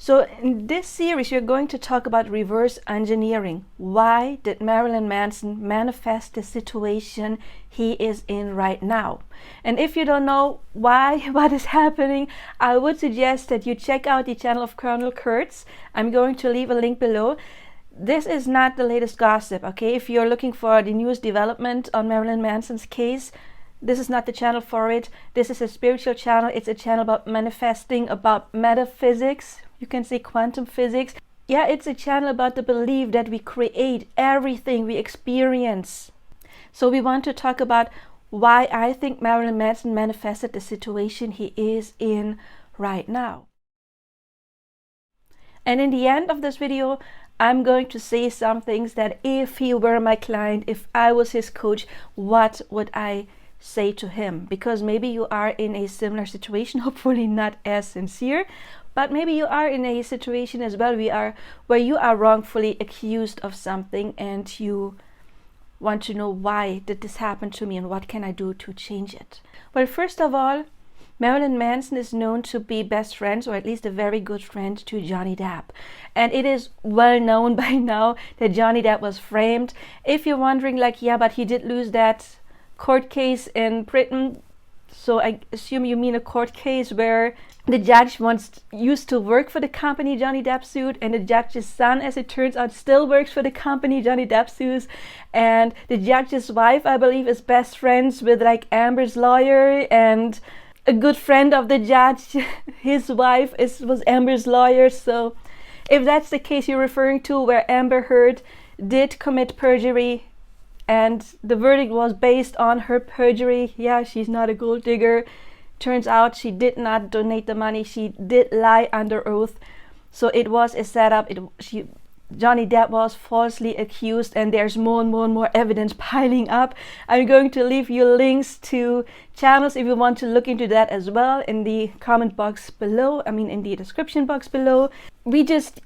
So in this series, we're going to talk about reverse engineering. Why did Marilyn Manson manifest the situation he is in right now? And if you don't know why, what is happening, I would suggest that you check out the channel of Colonel Kurtz. I'm going to leave a link below. This is not the latest gossip, okay? If you're looking for the newest development on Marilyn Manson's case, this is not the channel for it. This is a spiritual channel. It's a channel about manifesting, about metaphysics. You can say quantum physics. Yeah, it's a channel about the belief that we create everything we experience. So we want to talk about why I think Marilyn Manson manifested the situation he is in right now. And in the end of this video, I'm going to say some things that if he were my client, if I was his coach, what would I say to him? Because maybe you are in a similar situation, hopefully not as sincere, but maybe you are in a situation as well where you are wrongfully accused of something and you want to know, why did this happen to me and what can I do to change it? Well, first of all, Marilyn Manson is known to be best friends, or at least a very good friend, to Johnny Depp. And it is well known by now that Johnny Depp was framed. If you're wondering, like, yeah, but he did lose that court case in Britain, so I assume you mean a court case where the judge used to work for the company Johnny Depp sued, and the judge's son, as it turns out, still works for the company Johnny Depp sues, and the judge's wife, I believe, is best friends with like Amber's lawyer, and a good friend of the judge, his wife was Amber's lawyer. So if that's the case you're referring to, where Amber Heard did commit perjury and the verdict was based on her perjury, yeah, she's not a gold digger. Turns out she did not donate the money. She did lie under oath. So it was a setup. Johnny Depp was falsely accused, and there's more and more and more evidence piling up. I'm going to leave you links to channels if you want to look into that as well in the comment box below. In the description box below. We just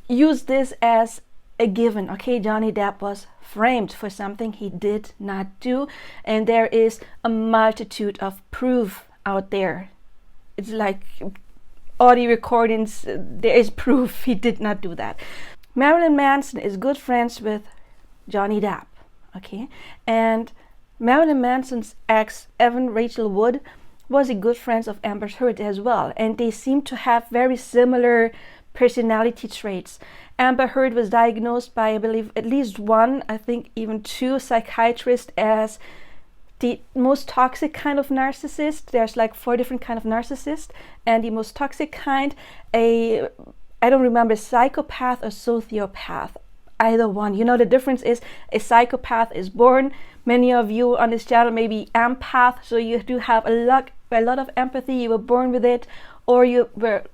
use this as a given, okay? Johnny Depp was framed for something he did not do, and there is a multitude of proof out there. It's like audio recordings. There is proof he did not do that. Marilyn Manson is good friends with Johnny Depp, okay? And Marilyn Manson's ex, Evan Rachel Wood, was a good friend of Amber Heard as well, and they seem to have very similar personality traits. Amber Heard was diagnosed by, I believe, at least one, I think even two psychiatrists as the most toxic kind of narcissist. There's like 4 different kind of narcissists, and the most toxic kind, I don't remember, psychopath or sociopath, either one. You know, the difference is a psychopath is born. Many of you on this channel may be empath, so you do have a lot of empathy. You were born with it, or you were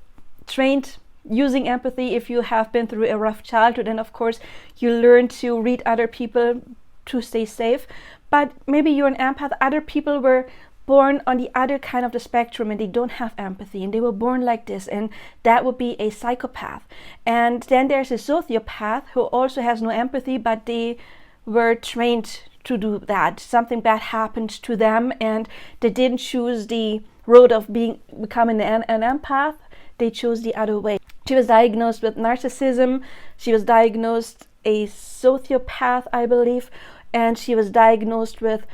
trained using empathy if you have been through a rough childhood, and of course you learn to read other people to stay safe. But maybe you're an empath. Other people were born on the other kind of the spectrum and they don't have empathy, and they were born like this, and that would be a psychopath. And then there's a sociopath who also has no empathy, but they were trained to do that. Something bad happened to them and they didn't choose the road of becoming an empath. They chose the other way. She was diagnosed with narcissism. She was diagnosed a sociopath, I believe, and she was diagnosed with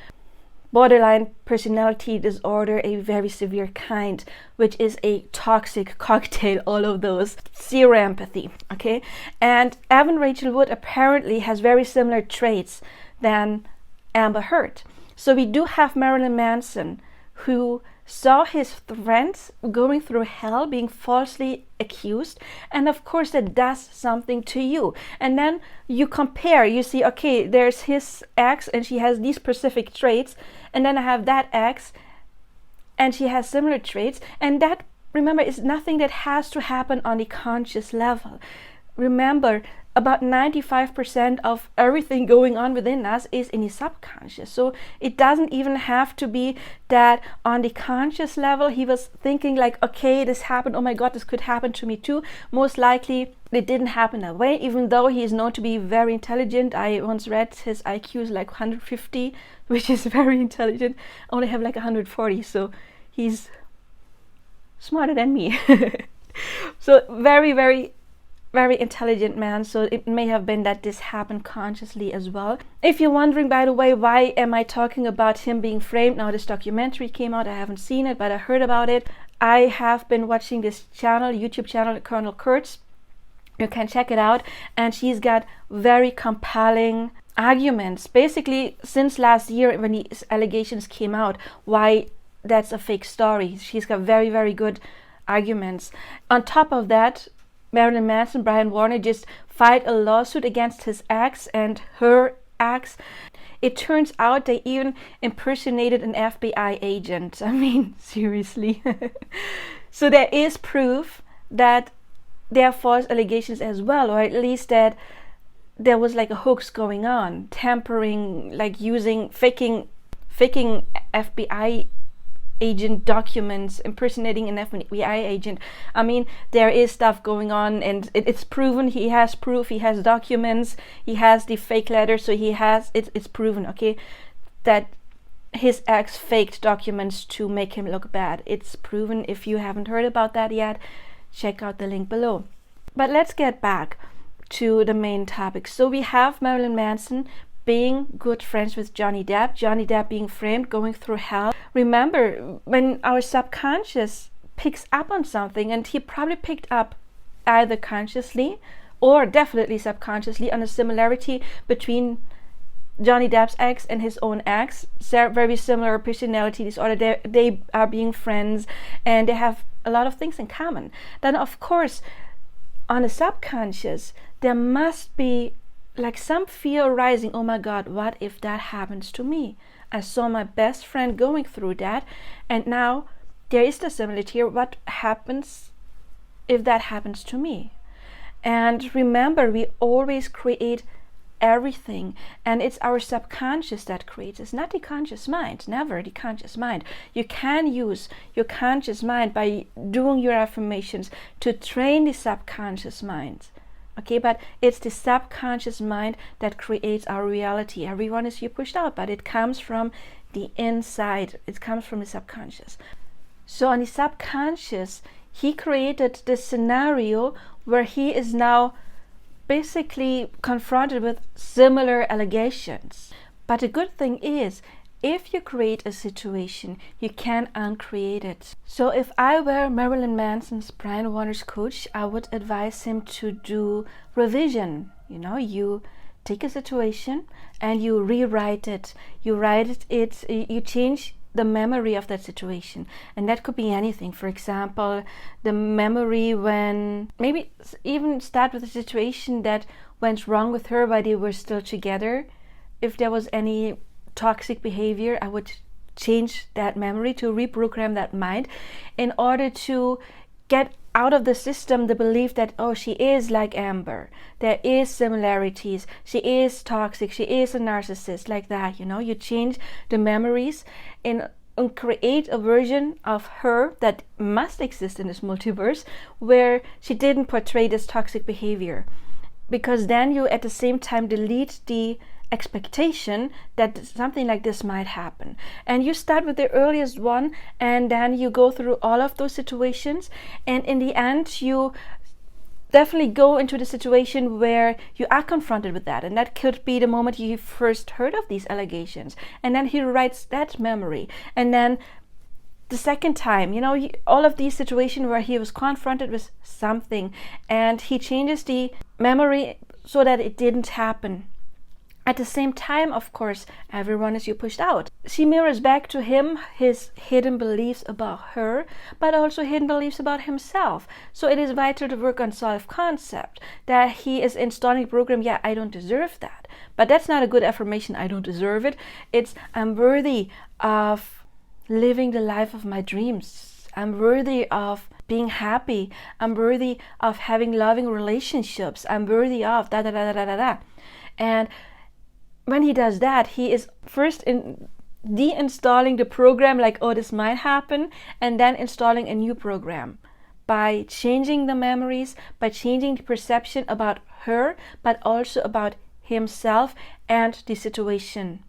borderline personality disorder, a very severe kind, which is a toxic cocktail, all of those. Zero empathy, okay? And Evan Rachel Wood apparently has very similar traits than Amber Heard. So we do have Marilyn Manson, who saw his friends going through hell, being falsely accused, and of course that does something to you. And then you compare, you see, okay, there's his ex and she has these specific traits, and then I have that ex and she has similar traits, and that, remember, is nothing that has to happen on the conscious level. Remember, about 95% of everything going on within us is in the subconscious. So it doesn't even have to be that on the conscious level he was thinking like, okay, this happened, oh my god, this could happen to me too. Most likely it didn't happen that way, even though he is known to be very intelligent. I once read his IQ is like 150, which is very intelligent. I only have like 140, so he's smarter than me. So very, very, very intelligent man. So it may have been that this happened consciously as well. If you're wondering, by the way, why am I talking about him being framed? Now this documentary came out. I haven't seen it, but I heard about it. I have been watching this channel, YouTube channel, Colonel Kurtz. You can check it out. And she's got very compelling arguments. Basically, since last year when these allegations came out, why that's a fake story. She's got very, very good arguments. On top of that, Marilyn Manson, Brian Warner just filed a lawsuit against his ex and her ex. It turns out they even impersonated an FBI agent. I mean, seriously. So there is proof that there are false allegations as well, or at least that there was like a hoax going on, tampering, like using, faking FBI agent documents, impersonating an FBI agent. I mean, there is stuff going on, and it's proven. He has proof. He has documents. He has the fake letter, so he has it's proven, okay, that his ex faked documents to make him look bad. It's proven. If you haven't heard about that yet, check out the link below. But let's get back to the main topic. So we have Marilyn Manson being good friends with Johnny Depp being framed, going through hell. Remember, when our subconscious picks up on something, and he probably picked up either consciously or definitely subconsciously on a similarity between Johnny Depp's ex and his own ex, very similar personality disorder. They are being friends and they have a lot of things in common. Then of course, on a subconscious, there must be like some fear arising. Oh my God, what if that happens to me? I saw my best friend going through that, and now there is the similarity here. What happens if that happens to me? And remember, we always create everything, and it's our subconscious that creates. It's not the conscious mind, never the conscious mind. You can use your conscious mind by doing your affirmations to train the subconscious mind. Okay, but it's the subconscious mind that creates our reality. Everyone is here pushed out, but it comes from the inside. It comes from the subconscious. So on the subconscious, he created this scenario where he is now basically confronted with similar allegations. But the good thing is, if you create a situation, you can uncreate it. So if I were Marilyn Manson's, Brian Warner's coach, I would advise him to do revision. You know, you take a situation and you rewrite it. You write it, you change the memory of that situation, and that could be anything. For example, the memory when, maybe even start with a situation that went wrong with her while they were still together. If there was any toxic behavior, I would change that memory to reprogram that mind in order to get out of the system the belief that, oh, she is like Amber, there is similarities, she is toxic, she is a narcissist, like that. You know, you change the memories and create a version of her that must exist in this multiverse where she didn't portray this toxic behavior, because then you at the same time delete the expectation that something like this might happen. And you start with the earliest one, and then you go through all of those situations, and in the end you definitely go into the situation where you are confronted with that, and that could be the moment you first heard of these allegations, and then he writes that memory. And then the second time, you know, all of these situations where he was confronted with something, and he changes the memory so that it didn't happen. At the same time, of course, everyone is pushed out. She mirrors back to him his hidden beliefs about her, but also hidden beliefs about himself. So it is vital to work on self-concept, that he is installing a program, yeah, I don't deserve that. But that's not a good affirmation, I don't deserve it. It's, I'm worthy of living the life of my dreams. I'm worthy of being happy. I'm worthy of having loving relationships. I'm worthy of da da da da da da. And when he does that, he is first deinstalling the program, like, oh, this might happen, and then installing a new program by changing the memories, by changing the perception about her, but also about himself and the situation.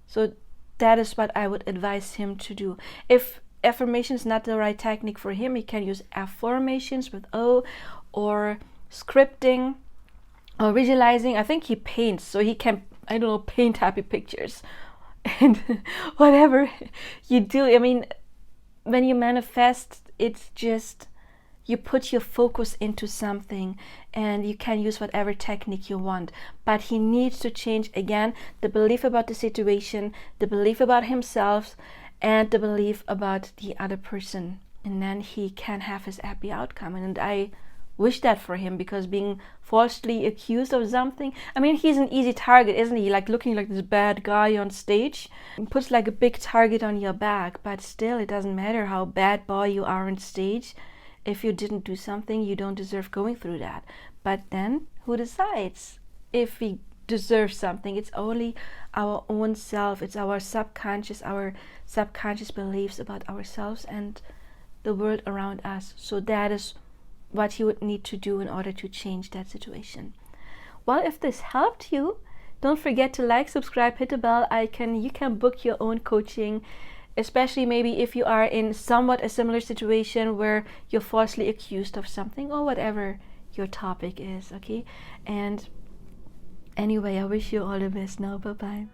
So that is what I would advise him to do. If affirmation is not the right technique for him, he can use affirmations with O, or scripting, or visualizing. I think he paints, so he can, I don't know, paint happy pictures. And whatever you do, I mean, when you manifest, it's just, you put your focus into something, and you can use whatever technique you want. But he needs to change, again, the belief about the situation, the belief about himself, and the belief about the other person. And then he can have his happy outcome. And I wish that for him, because being falsely accused of something, I mean, he's an easy target, isn't he? Like looking like this bad guy on stage, it puts like a big target on your back. But still, it doesn't matter how bad boy you are on stage. If you didn't do something, you don't deserve going through that. But then who decides if we deserve something? It's only our own self. It's our subconscious beliefs about ourselves and the world around us. So that is what you would need to do in order to change that situation. Well, if this helped you, don't forget to like, subscribe, hit the bell icon. You can book your own coaching, especially maybe if you are in somewhat a similar situation where you're falsely accused of something, or whatever your topic is, okay? And anyway, I wish you all the best now. Bye-bye.